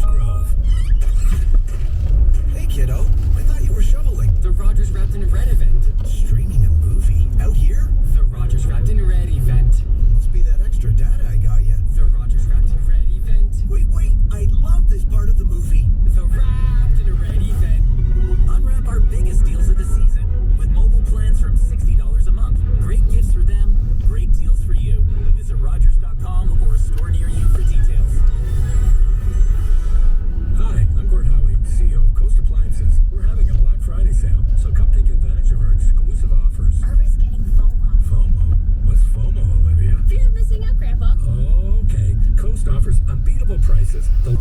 Grove. Hey, kiddo. I thought you were shoveling. The Rogers Wrapped in Red event. Streaming a movie? Out here? The Rogers Wrapped in Red event. Must be that extra data I got you. The Rogers Wrapped in Red event. Wait. I love this part of the movie. The Wrapped in Red event. Unwrap our biggest deals of the season with mobile plans from $60 a month. Great gifts for them, great deals for you. Visit Rogers.com or a store near you for details. Hi, I'm Gord Howie, CEO of Coast Appliances. We're having a Black Friday sale, so come take advantage of our exclusive offers. Arbor's getting FOMO. FOMO? What's FOMO, Olivia? Fear of missing out, Grandpa. Okay, Coast offers unbeatable prices. The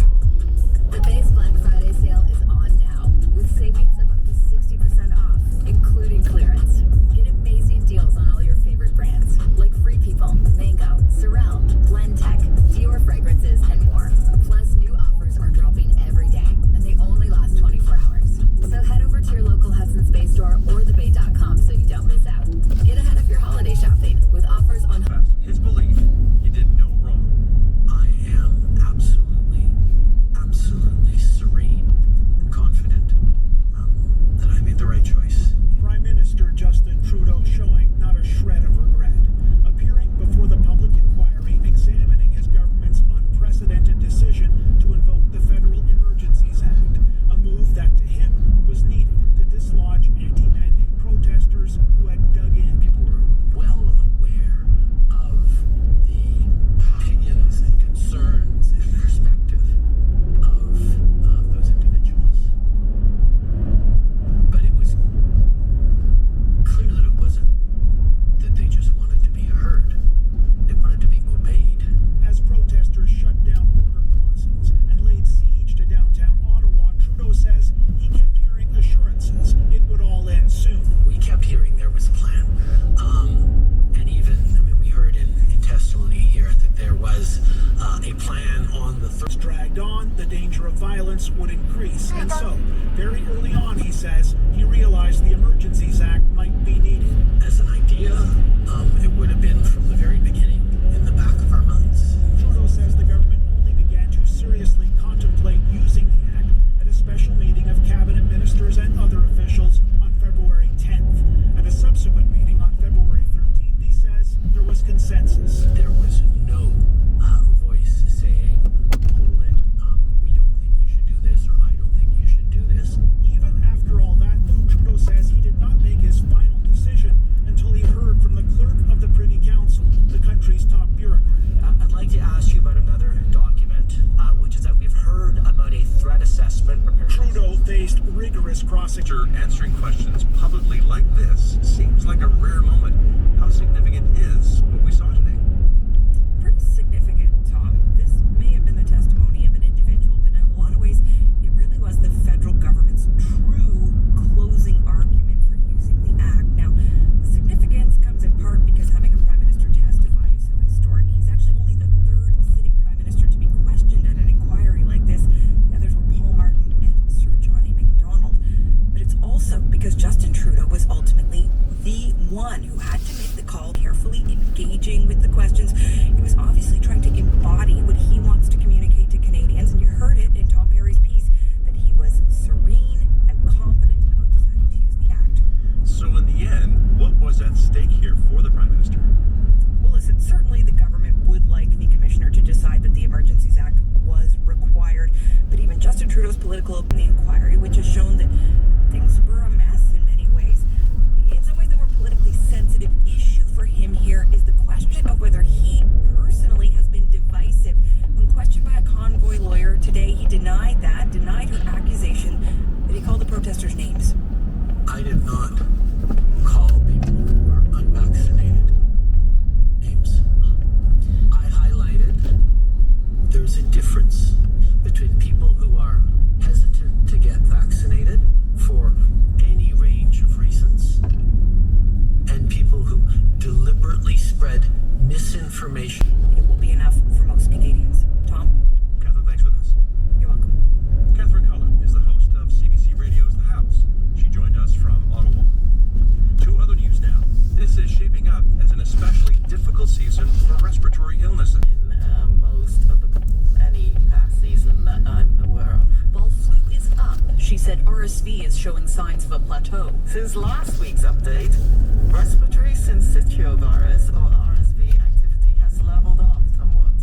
base Black Friday sale is on now, with savings of up to 60% off, including clearance. Get amazing deals on all your favorite brands, like Free People, Mango, Sorel, Blendtec, Dior fragrances, and more. Plus, new offers are dropping every day, and they only last 24 hours. So head over to your local Hudson's Bay store or thebay.com so you don't miss out. Get ahead of your holiday shopping with offers on his belief he did no wrong. I am absolutely serene and confident that I made the right choice. Prime Minister Justin Trudeau showing not a shred of regret, appearing before the public inquiry examining his government's unprecedented decision to invoke the Federal Emergencies Act, a move that to him was needed to dislodge anti-mandate protesters who had dug in. People were well aware of the opinions and concerns and perspective of those individuals. But it was clear that it wasn't that they just wanted to be heard. They wanted to be obeyed. As protesters shut down border crossings and laid siege to downtown Ottawa, Trudeau says he kept hearing assurances it would all end soon. We kept hearing there was a plan. And even, we heard in testimony here that there was a plan on the As dragged on, the danger of violence would increase. And so, very early on, he says, he realized the Emergencies Act might be needed. As an idea, it would have been from the very beginning in the back of our minds. Trudeau says the government only began to seriously contemplate using the act at a special meeting of cabinet ministers and other officials on February 10th. At a subsequent meeting on February 13th, he says there was consensus. There was no voice saying, hold it, we don't think you should do this, or I don't think you should do this. Even after all that, though, Trudeau says he did not make his final decision until he heard from the clerk of the Privy Council, the country's top bureaucrat. I'd like to ask you about another document, which is that we've heard about a threat assessment. Trudeau faced rigorous After answering questions publicly like this seems like a rare moment. How significant is what we saw today? Pretty significant, Tom. This may have been the testimony of an individual, but in a lot of ways, it really was the federal government's true closing argument for using the act. Now, the significance comes in part because having a prime minister testify is so historic. He's actually only the third sitting prime minister to be questioned at an inquiry like this. The others were Paul Martin and Sir John A. Macdonald. But it's also because Justin Trudeau was ultimately the one who had to make the call, carefully engaging with the questions. He was obviously trying to embody what he wants to communicate to Canadians, and you heard it in Tom Perry's piece that he was serene and confident about deciding to use the act. So in the end, what was at stake here for the Prime Minister? Well, listen, certainly the government would like the commissioner to decide that the Emergencies Act was required, but even Justin Trudeau's political in the inquiry, which has shown that things were a mess in many ways. In some ways, the more politically sensitive issue for him here is the question of whether he personally has been divisive. When questioned by a convoy lawyer today, he denied her accusation that he called the protesters names. I did not call people who were unvaccinated names. I highlighted there's a difference between people who are hesitant to get vaccinated for any range of reasons and people who deliberately spread misinformation. It will be enough for most Canadians. Tom? Catherine, thanks for this. You're welcome. Catherine Cullen is the host of CBC Radio's The House, said RSV is showing signs of a plateau. Since last week's update, respiratory syncytial virus or RSV activity has leveled off somewhat,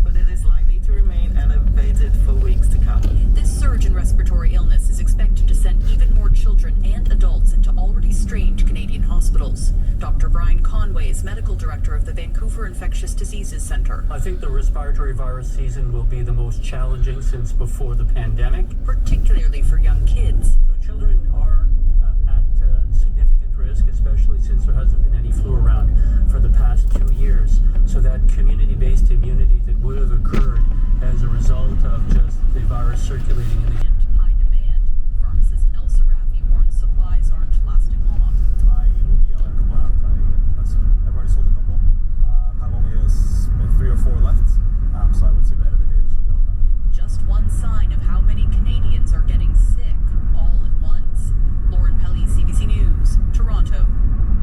but it is likely to remain elevated for weeks to come. This surge in respiratory illness is expected to send even more children and adults into already strained Canadian hospitals. Dr. Brian Conway is medical director of the Vancouver Infectious Diseases Centre. I think the respiratory virus season will be the most challenging since before the pandemic. Particularly for young kids. So children are at significant risk, especially since there hasn't been any flu around for the past 2 years. So that community-based immunity that would have occurred as a result of just the virus circulating in the High demand. Pharmacist El Sarafi warns supplies aren't lasting long. I will be out in a couple hours. I've already sold a couple. Have only 3 or 4 left. So I would say by the end of the day, this will be all done. Just one sign of how many Canadians are getting sick all at once. Lauren Pelly, CBC News, Toronto.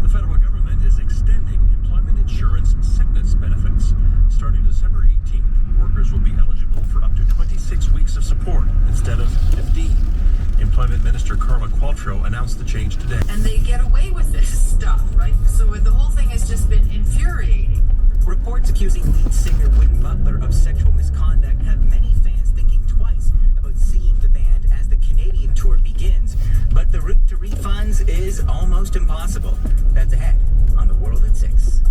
The federal government is extending employment insurance sickness benefits. Starting December 18th, workers will be eligible for up to 26 weeks of support instead of 15. Employment Minister Carla Qualtrough announced the change today. And they get away with this stuff, right? So the whole thing has just been infuriating. Reports accusing lead singer Wynn Butler of sexual misconduct have many fans thinking twice about seeing the band as the Canadian tour begins. But the route to refunds is almost impossible. That's ahead on The World at 6.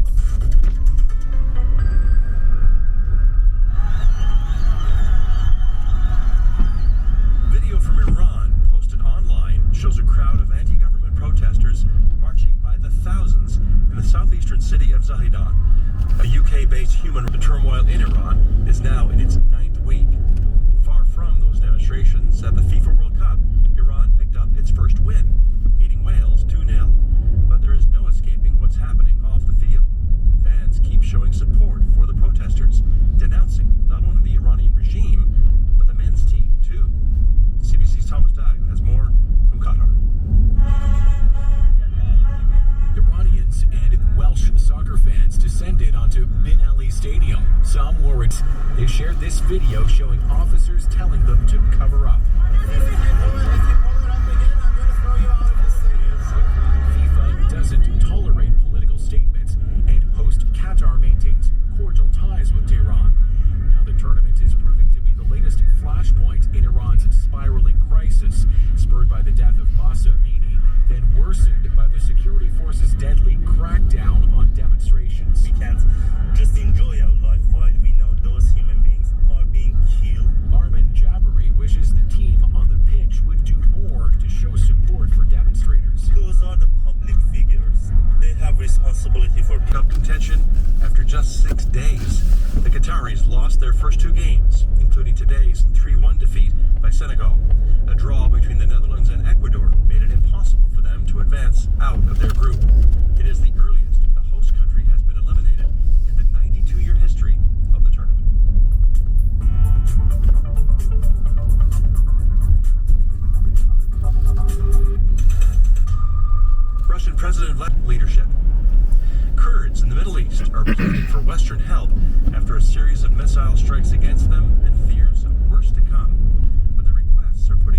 Video from Iran posted online shows a crowd of anti-government protesters marching by the thousands in the southeastern city of Zahedan. A UK-based human rights turmoil in Iran is now in its 9th week. Far from those demonstrations at the FIFA World Cup, Iran picked up its first win, beating Wales 2-0. But there is no escaping what's happening off the field. Fans keep showing support for the protesters, denouncing not only the Iranian regime, but the men's team too. CBC's Thomas Dagg has more from Qatar. Iranians and Welsh soccer fans descended onto Bin Ali Stadium. Some were they shared this video showing officers telling them to cover up. FIFA doesn't tolerate political statements, and host Qatar maintains cordial ties with Tehran. Now the tournament is proving to be the latest flashpoint in Iran's spiraling crisis, spurred by the death of Mahsa Amini, then worsened by the security forces' deadly crackdown on demonstrations. We can't just enjoy our life while we know those human beings are being killed. Armin Jabari wishes the team on the pitch would do more to show support for demonstrators. Those are the public figures. They have responsibility for Cup contention after just 6 days. The Qataris lost their first 2 games, including today's 3-1 defeat by Senegal. A draw between the Netherlands and Ecuador made it impossible for them to advance out of their group. It is the earliest the host country has been eliminated in the 92-year history of the tournament. Russian President leadership. Kurds in the Middle East are pleading for Western help after a series of missile strikes against them and fears of worse to come. But the requests are putting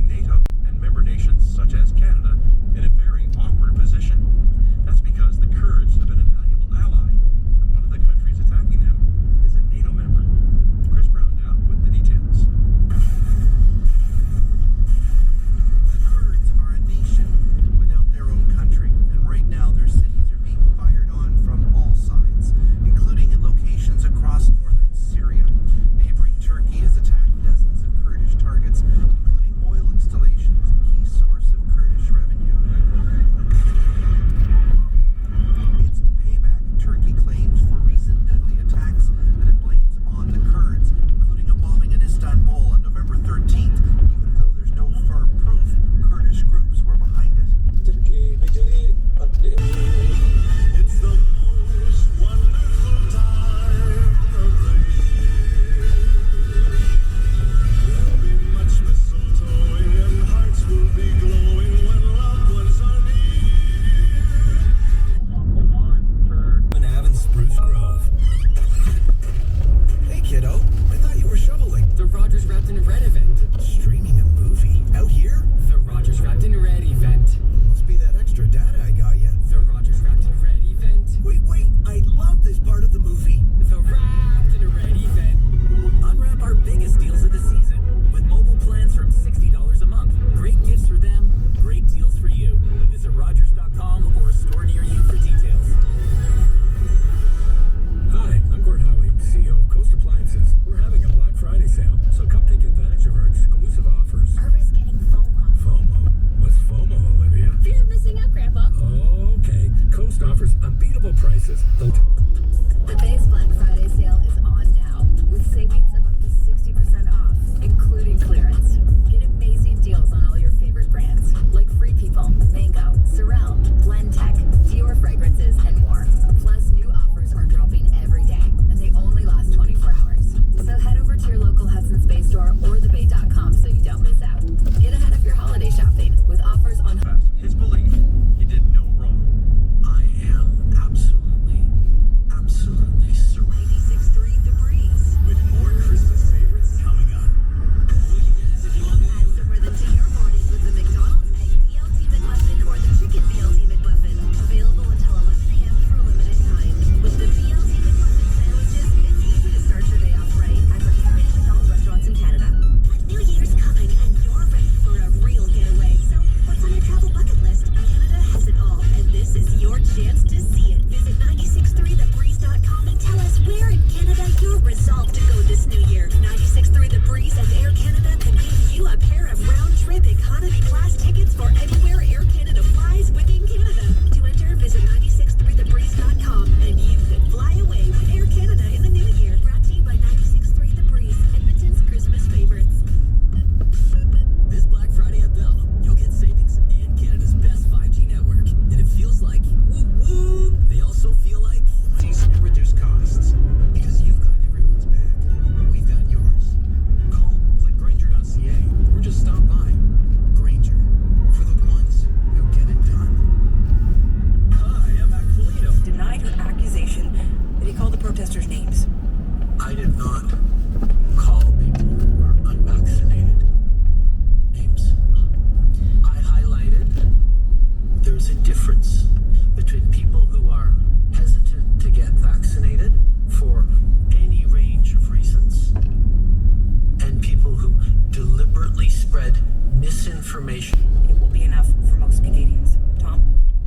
information. It will be enough for most Canadians. Tom?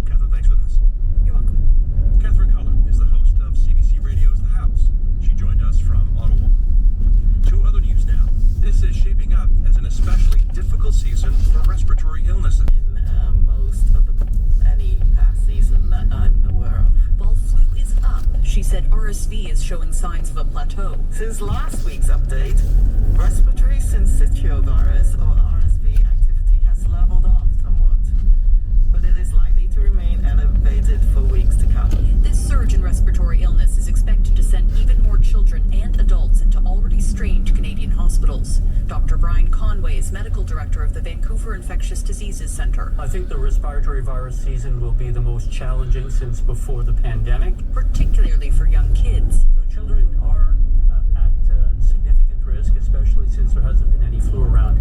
Catherine, thanks for this. You're welcome. Catherine Cullen is the host of CBC Radio's The House. She joined us from Ottawa. To other news now. This is shaping up as an especially difficult season for respiratory illnesses. In most of any past season that I'm aware of. While flu is up, she said RSV is showing signs of a plateau. Since last week's update, respiratory syncytial virus or RSV activity has leveled off somewhat, but it is likely to remain elevated for weeks to come. This surge in respiratory illness is expected to send even more children and adults into already strained Canadian hospitals. Dr. Brian Conway is medical director of the Vancouver Infectious Diseases Centre. I think the respiratory virus season will be the most challenging since before the pandemic, particularly for young kids. So children are at significant risk, especially since there hasn't been any flu around.